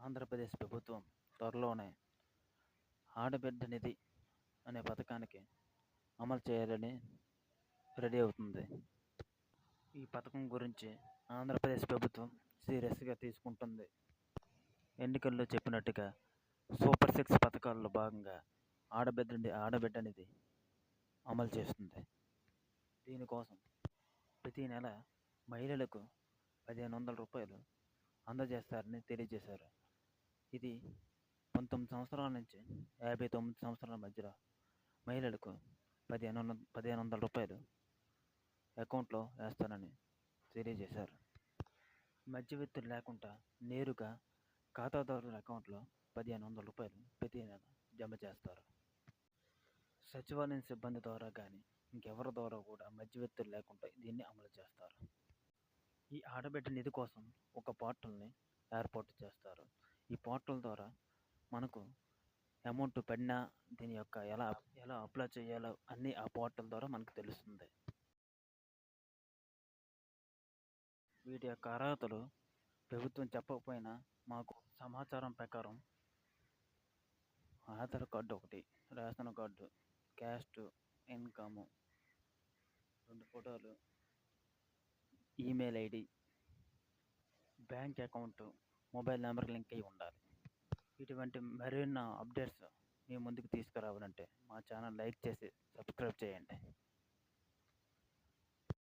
ఆంధ్రప్రదేశ్ ప్రభుత్వం త్వరలోనే ఆడబిడ్డ నిధి అనే పథకానికి అమలు చేయాలని రెడీ అవుతుంది. ఈ పథకం గురించి ఆంధ్రప్రదేశ్ ప్రభుత్వం సీరియస్గా తీసుకుంటుంది. ఎన్నికల్లో చెప్పినట్టుగా సూపర్ 6 పథకాల్లో భాగంగా ఆడబిడ్డ నిధి అమలు చేస్తుంది. దీనికోసం ప్రతి నెల మహిళలకు 1500 రూపాయలు అందజేస్తారని తెలియజేశారు. ఇది 19 సంవత్సరాల నుంచి 59 సంవత్సరాల మధ్యలో మహిళలకు 1500 రూపాయలు అకౌంట్లో వేస్తారని తెలియజేశారు. మధ్యవర్తులు లేకుండా నేరుగా ఖాతాదారుల అకౌంట్లో 1500 రూపాయలు ప్రతి నెల జమ చేస్తారు. సచివాలయం సిబ్బంది ద్వారా కానీ ఇంకెవరి ద్వారా కూడా మధ్యవర్తులు లేకుండా దీన్ని అమలు చేస్తారు. ఈ ఆడబిడ్డ నిధి కోసం ఒక పోర్టల్ని ఏర్పాటు చేస్తారు. ఈ పోర్టల్ ద్వారా మనకు అమౌంట్ పడినా దీని యొక్క ఎలా అప్లై చేయాలో అన్నీ ఆ పోర్టల్ ద్వారా మనకు తెలుస్తుంది. వీటి యొక్క అర్హతలు ప్రభుత్వం చెప్పకపోయినా మాకు సమాచారం ప్రకారం ఆధార్ కార్డు ఒకటి, రేషన్ కార్డు, క్యాస్ట్, ఇన్కమ్, 2 ఫోటోలు, email ID, bank account, mobile number link అయి ఉండాలి. ఇటువంటి మరిన్ని అప్డేట్స్ మీ ముందుకు తీసుకురావాలంటే మా ఛానల్ లైక్ చేసి సబ్స్క్రైబ్ చేయండి.